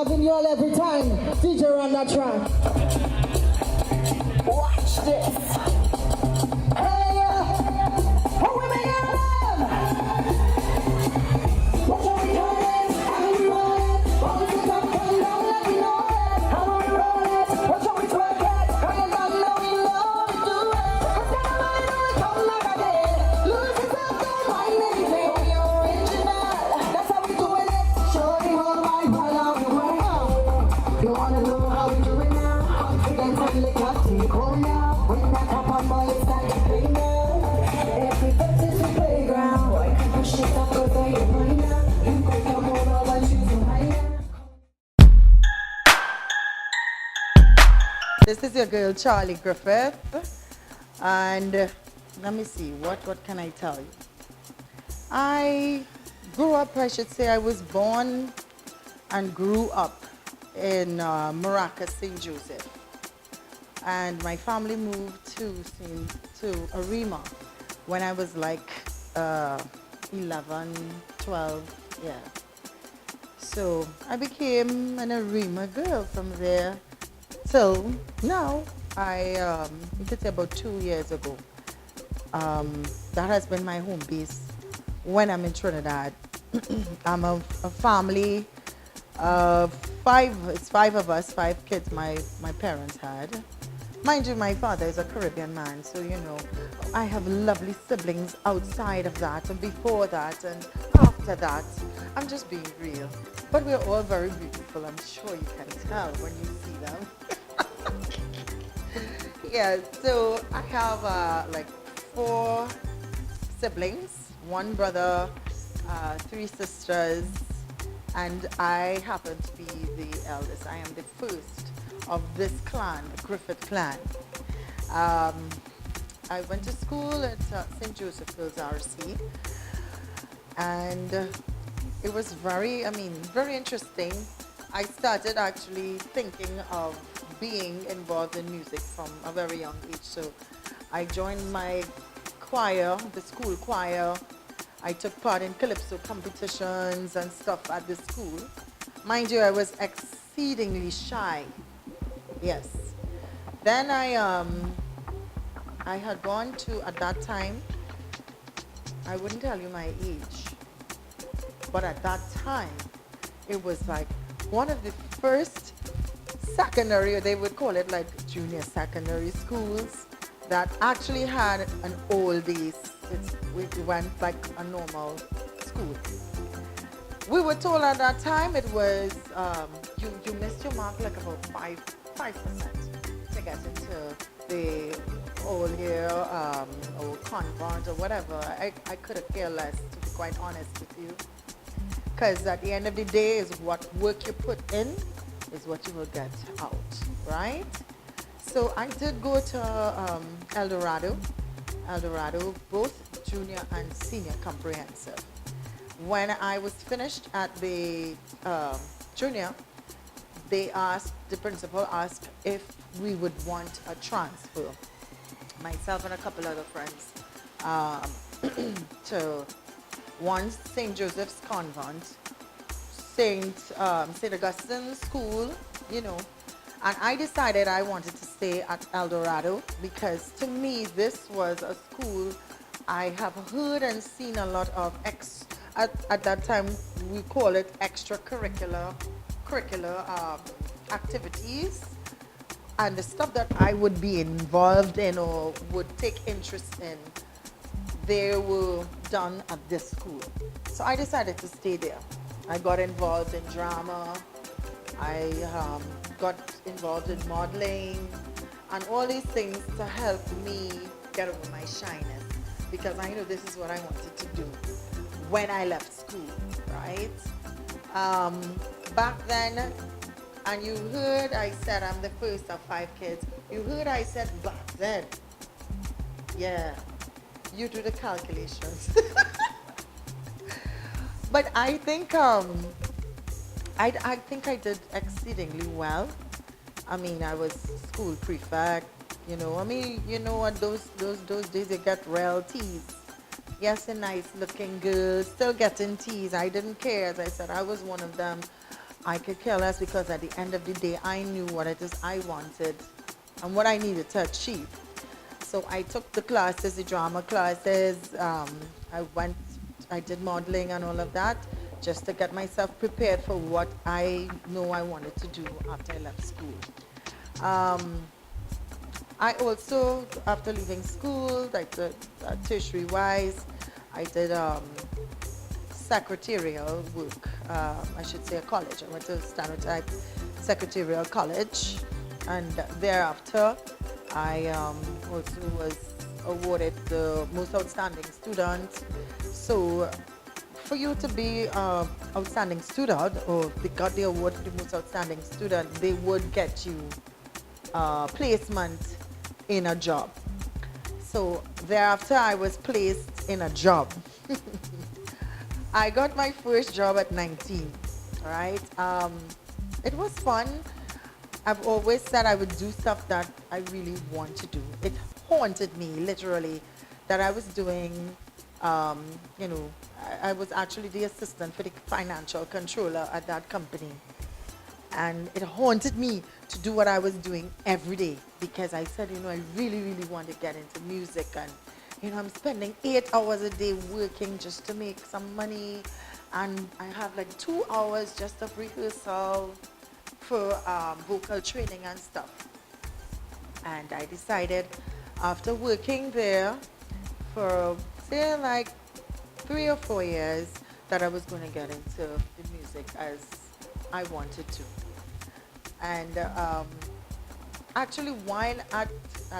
loving you all every time. DJ on that track. Watch this. Hey, who we make it love? What are we doing? How we rolling? What we pick up and down, let me know it. How we rolling? What are we twerking? Bring it down, let me know we do it. Cause then I'm gonna come like I did. Lose yourself, don't mind anything. We original. That's how we doing it. Shorty, hold my while I'm around. You wanna know how we do it now? Confidence and liquor take hold now. When that top on boy, it's time to play now. Every foot is a playground. Boy, can push it up, cause I ain't mine now. You go come over, but you do mine now. This is your girl Charlie Griffith, and let me see, what can I tell you? I grew up, I should say I was born and grew up in Maracas, St. Joseph, and my family moved to R.E.A.L when I was like 11, 12, yeah. So I became an R.E.A.L girl from there till now. You could say about 2 years ago. That has been my home base when I'm in Trinidad. I'm a family of five. It's five of us, five kids my parents had. Mind you, my father is a Caribbean man, so you know, I have lovely siblings outside of that and before that and after that. I'm just being real. But we're all very beautiful, I'm sure you can tell when you see them. Yeah, so I have like 4 siblings, 1 brother, 3 sisters, and I happen to be the eldest. I am the first of this clan, the Griffith clan. I went to school at St. Joseph Girls RC, and it was very interesting. I started actually thinking of being involved in music from a very young age. So I joined my choir, the school choir. I took part in calypso competitions and stuff at the school. Mind you, I was exceedingly shy. Yes. Then I had gone to, at that time, I wouldn't tell you my age, but at that time, it was like one of the first secondary, or they would call it like junior secondary schools, that actually had an oldies. We went like a normal school. We were told at that time it was, you missed your mark like about 5% to get into the all year or convent or whatever. I could have cared less, to be quite honest with you. Because at the end of the day, is what work you put in is what you will get out, right? So I did go to El Dorado, both junior and senior comprehensive. When I was finished at the junior, the principal asked if we would want a transfer, myself and a couple other friends, to one St. Joseph's Convent, St. Augustine's School, you know, and I decided I wanted to stay at El Dorado because to me this was a school I have heard and seen a lot of at that time we call it extracurricular activities, and the stuff that I would be involved in or would take interest in, they were done at this school. So I decided to stay there. I got involved in drama. I got involved in modeling and all these things to help me get over my shyness, because I know this is what I wanted to do when I left school, right? Back then, and you heard I said I'm the first of 5 kids. You heard I said back then. Yeah, you do the calculations. But I think I think I did exceedingly well. I mean, I was school prefect, you know. I mean, you know what, those days you get real teas. Yes, a nice looking girl, still getting teas. I didn't care. As I said, I was one of them. I could care less because at the end of the day, I knew what it is I wanted and what I needed to achieve. So I took the classes, the drama classes. I went, I did modeling and all of that just to get myself prepared for what I know I wanted to do after I left school. Um, I also, after leaving school, like the tertiary wise, I did secretarial work. I should say a college. I went to Stanotype Secretarial College, and thereafter, I also was awarded the most outstanding student. So, for you to be outstanding student, or they got the award for the most outstanding student, they would get you placement in a job. So thereafter, I was placed in a job. I got my first job at 19. All right. It was fun. I've always said I would do stuff that I really want to do. It haunted me, literally, that I was doing, um, you know, I was actually the assistant for the financial controller at that company. And it haunted me to do what I was doing every day because I said, I really, really want to get into music. And, I'm spending 8 hours a day working just to make some money. And I have like 2 hours just of rehearsal for vocal training and stuff. And I decided after working there for, say, like 3 or 4 years, that I was going to get into the music as I wanted to. And actually, while at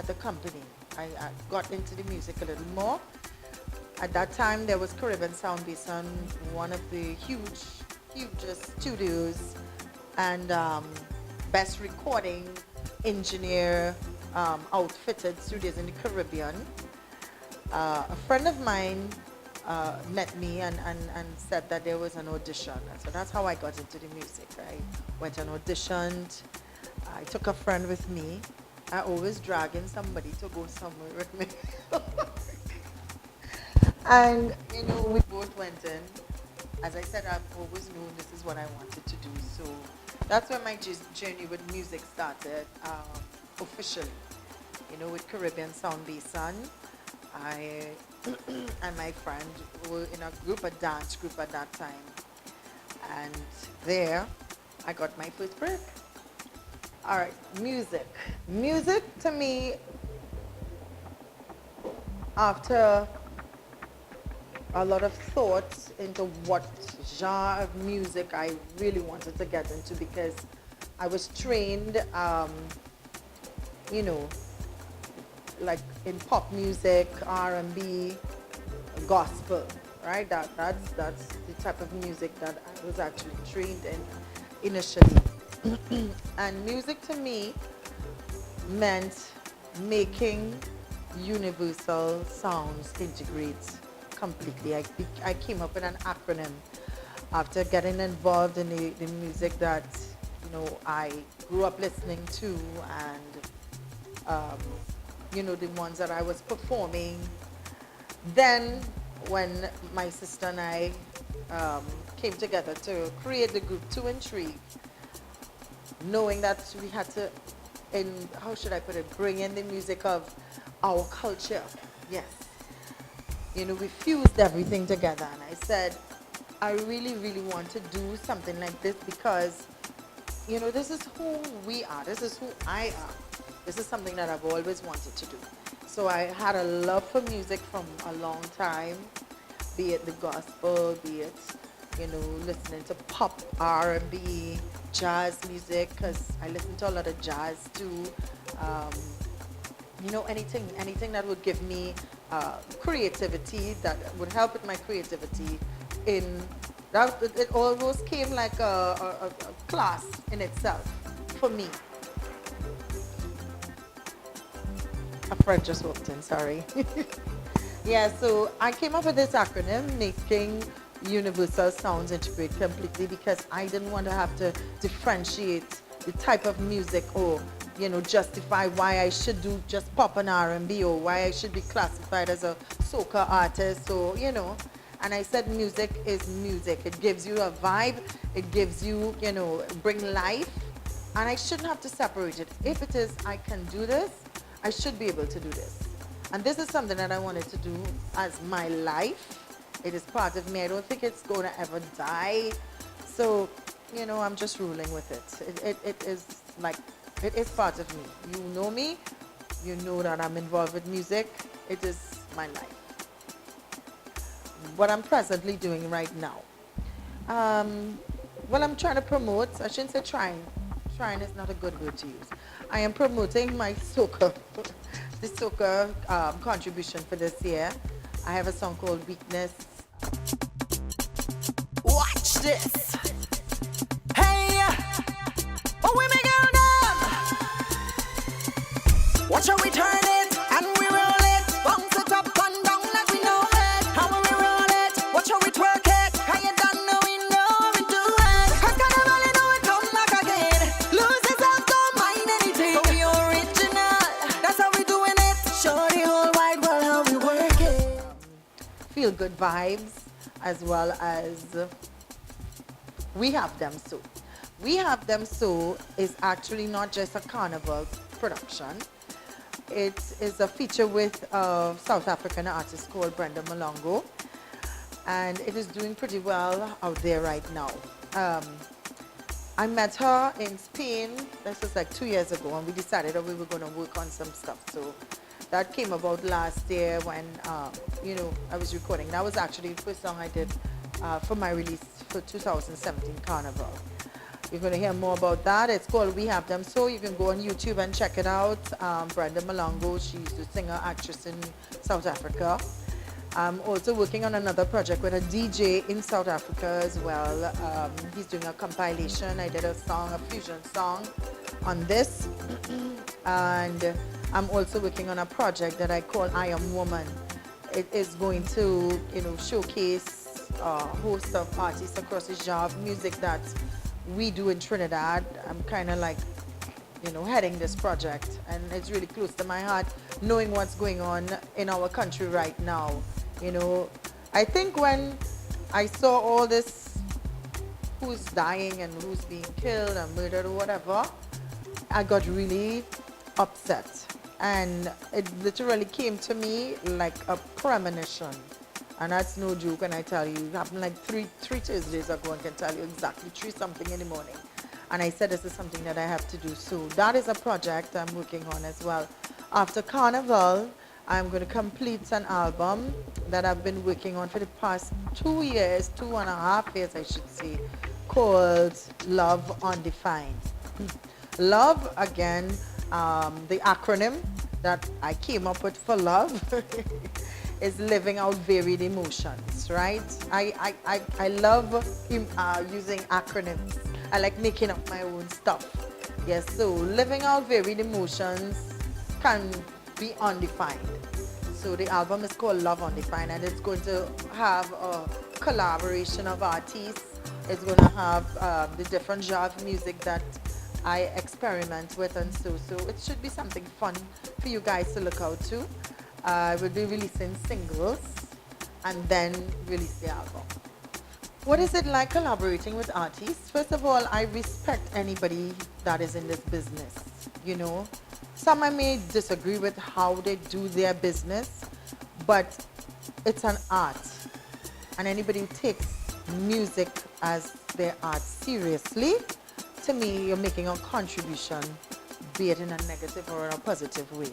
the company, I got into the music a little more. At that time, there was Caribbean Sound based on one of the hugest studios and best recording engineer outfitted studios in the Caribbean. A friend of mine met me and said that there was an audition. So that's how I got into the music. I went and auditioned. I took a friend with me. I always drag in somebody to go somewhere with me. And, we both went in. As I said, I've always known this is what I wanted to do. So that's when my journey with music started officially. With Caribbean Sound Basin. I and my friend were in a dance group at that time. And there, I got my first break. All right, music. Music to me, after a lot of thoughts into what genre of music I really wanted to get into because I was trained, like in pop music, R&B, gospel, right? That's the type of music that I was actually trained in initially. And music to me meant making universal sounds integrate completely. I came up with an acronym after getting involved in the music that I grew up listening to and the ones that I was performing. Then when my sister and I came together to create the group Two and Three, knowing that we had to, how should I put it, bring in the music of our culture. Yes. We fused everything together and I said, I really, really want to do something like this because, this is who we are. This is who I am. This is something that I've always wanted to do. So I had a love for music from a long time, be it the gospel, be it, listening to pop, R&B, jazz music, because I listen to a lot of jazz too. Anything that would give me creativity, that would help with my creativity. It almost came like a class in itself for me. A friend just walked in, sorry. Yeah, so I came up with this acronym, making universal sounds integrate completely, because I didn't want to have to differentiate the type of music or justify why I should do just pop and R&B or why I should be classified as a soca artist or And I said music is music. It gives you a vibe. It gives you, bring life. And I shouldn't have to separate it. If it is, I can do this, I should be able to do this. And this is something that I wanted to do as my life. It is part of me. I don't think it's going to ever die. So, I'm just ruling with it. It is like, it is part of me. You know me. You know that I'm involved with music. It is my life. What I'm presently doing right now. Well, I'm trying to promote. I shouldn't say trying. Trying is not a good word to use. I am promoting my soca, the soca contribution for this year. I have a song called Weakness. Watch this. Hey, oh, we make it done. Watch how we turn it and we roll it. Bounce it up and down like we know it. How we roll it. Watch how we twerk it. How you done know we do it. Cause Carnival, you know it come back again. Lose yourself, don't mind anything. But we original. That's how we doing it. Show the whole wide world how we work it. Feel good vibes, as well as We Have Them So. We Have Them So is actually not just a carnival production. It is a feature with a South African artist called Brenda Malongo, and it is doing pretty well out there right now. I met her in Spain, this was like 2 years ago, and we decided that we were going to work on some stuff. So that came about last year when, I was recording. That was actually the first song I did for my release for 2017 Carnival. You're going to hear more about that. It's called We Have Them So. You can go on YouTube and check it out. Brenda Malongo, she's the singer, actress in South Africa. I'm also working on another project with a DJ in South Africa as well. He's doing a compilation. I did a fusion song on this. And I'm also working on a project that I call I Am Woman. It is going to, showcase a host of artists across the genre of music that we do in Trinidad. I'm kind of like, heading this project, and it's really close to my heart, knowing what's going on in our country right now. I think when I saw all this, who's dying and who's being killed and murdered or whatever, I got really upset. And it literally came to me like a premonition. And that's no joke when I tell you. It happened like three Thursdays ago. I can tell you exactly 3 something in the morning. And I said this is something that I have to do. So that is a project I'm working on as well. After Carnival, I'm going to complete an album that I've been working on for the past 2 years, 2.5 years I should say, called Love Undefined. Love, again, the acronym that I came up with for love is living out varied emotions, right? I love using acronyms. I like making up my own stuff. Yes, so living out varied emotions can be undefined. So the album is called Love Undefined, and it's going to have a collaboration of artists. It's going to have the different genre of music that I experiment with, and so it should be something fun for you guys to look out to. I will be releasing singles and then release the album. What is it like collaborating with artists? First of all, I respect anybody that is in this business. Some I may disagree with how they do their business, but it's an art. And anybody who takes music as their art seriously, to me, you're making a contribution, be it in a negative or in a positive way.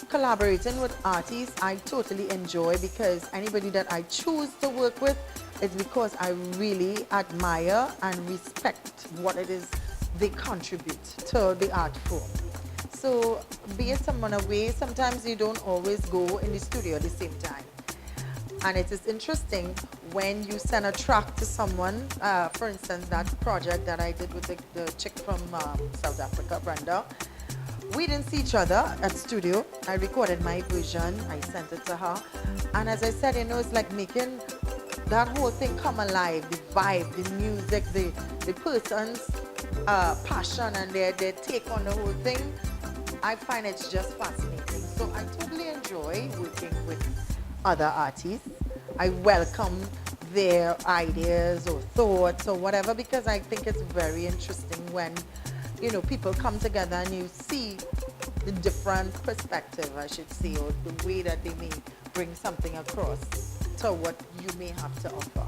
Collaborating with artists, I totally enjoy, because anybody that I choose to work with, it's because I really admire and respect what it is they contribute to the art form. So, be it someone away, sometimes you don't always go in the studio at the same time. And it is interesting when you send a track to someone, for instance, that project that I did with the chick from South Africa, Brenda. We didn't see each other at studio. I recorded my version, I sent it to her. And as I said, it's like making that whole thing come alive, the vibe, the music, the person's passion and their take on the whole thing. I find it's just fascinating. So I totally enjoy working with other artists. I welcome their ideas or thoughts or whatever, because I think it's very interesting when, people come together and you see the different perspective, I should say, or the way that they may bring something across to what you may have to offer.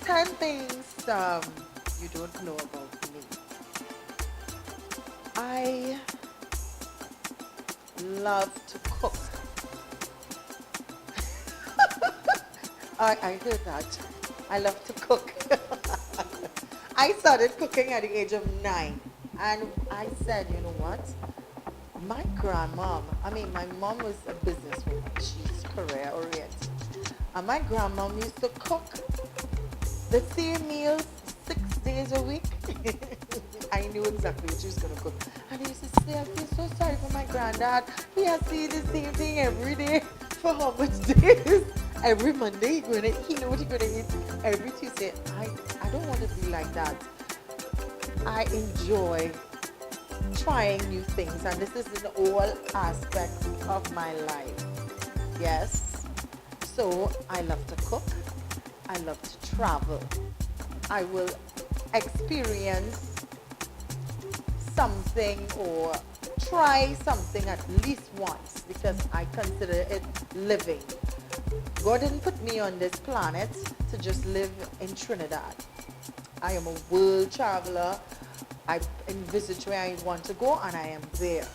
10 things you don't know about me. I love to cook. I heard that. I love to cook. I started cooking at the age of 9. And I said, you know what? My grandmom, my mom was a businesswoman. She's career oriented. And my grandmom used to cook the same meals 6 days a week. I knew exactly what she was going to cook. And I used to say, I feel so sorry for my granddad. He has to eat the same thing every day. For how much days? Every Monday, he know what he's going to eat. Every Tuesday. I don't want to be like that. I enjoy trying new things, and this is in all aspects of my life. Yes. So I love to cook. I love to travel. I will experience something or try something at least once because I consider it living. God didn't put me on this planet to just live in Trinidad. I am a world traveler. I envisage where I want to go and I am there,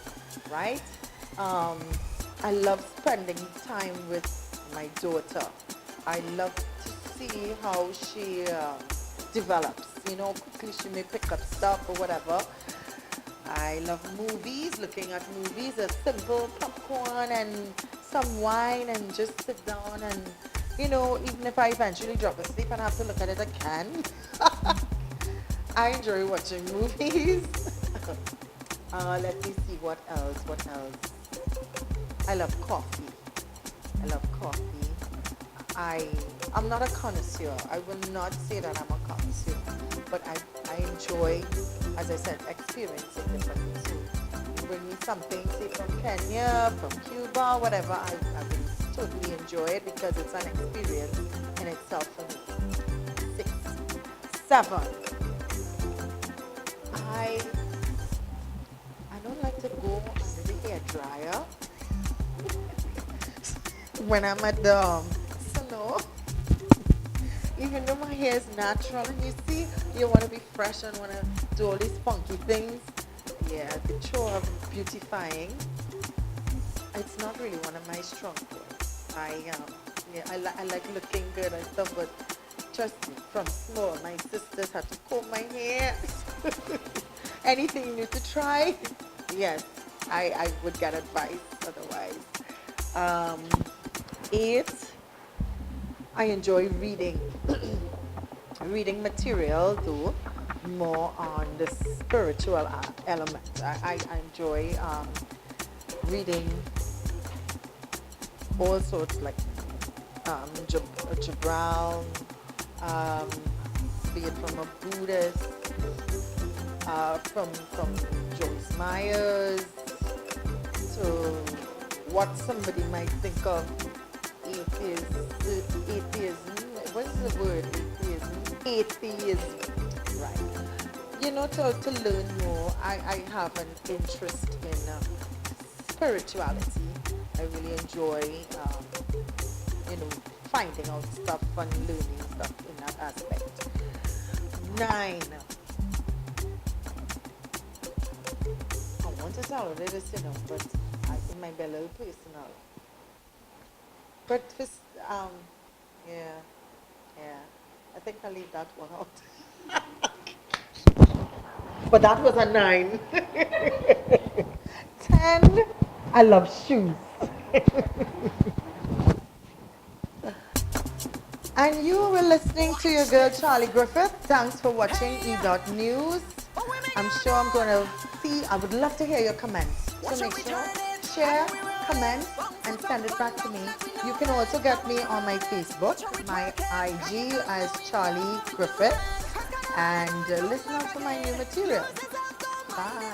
right? I love spending time with my daughter. I love to see how she develops. Quickly she may pick up stuff or whatever. I love movies, looking at movies, a simple popcorn and some wine and just sit down and, even if I eventually drop asleep and have to look at it again. I enjoy watching movies. Let me see what else. I love coffee. I'm not a connoisseur. I will not say that I'm a connoisseur, but I enjoy, as I said, experiencing different things. So bring me something, say from Kenya, from Cuba, whatever, I will totally enjoy it because it's an experience in itself for me. 6, 7. I don't like to go under the hair dryer when I'm at the salon. Even though my hair is natural, and you see, you want to be fresh and want to do all these funky things. Yeah, the chore of beautifying, it's not really one of my strong points. I like looking good and stuff, but trust me, from small, my sisters had to comb my hair. Anything new to try? Yes, I would get advice otherwise. 8, I enjoy reading. Reading material, though, more on the spiritual element. I enjoy reading all sorts, like Gibral, be it from a Buddhist, from Joyce Myers, to what somebody might think of atheism. What is the word? Atheism. Right. To learn more, I have an interest in spirituality. I really enjoy, finding out stuff and learning stuff in that aspect. 9. I want to tell you this, but it might be a little personal. But I think I'll leave that one out. But that was a 9. 10, I love shoes. And you were listening to your girl Charlie Griffith. Thanks for watching E.News. I'm sure I'm going to see, I would love to hear your comments. So make sure, share, comment, and send it back to me. You can also get me on my Facebook, my IG as Charlie Griffith, and listen out for my new material. Bye.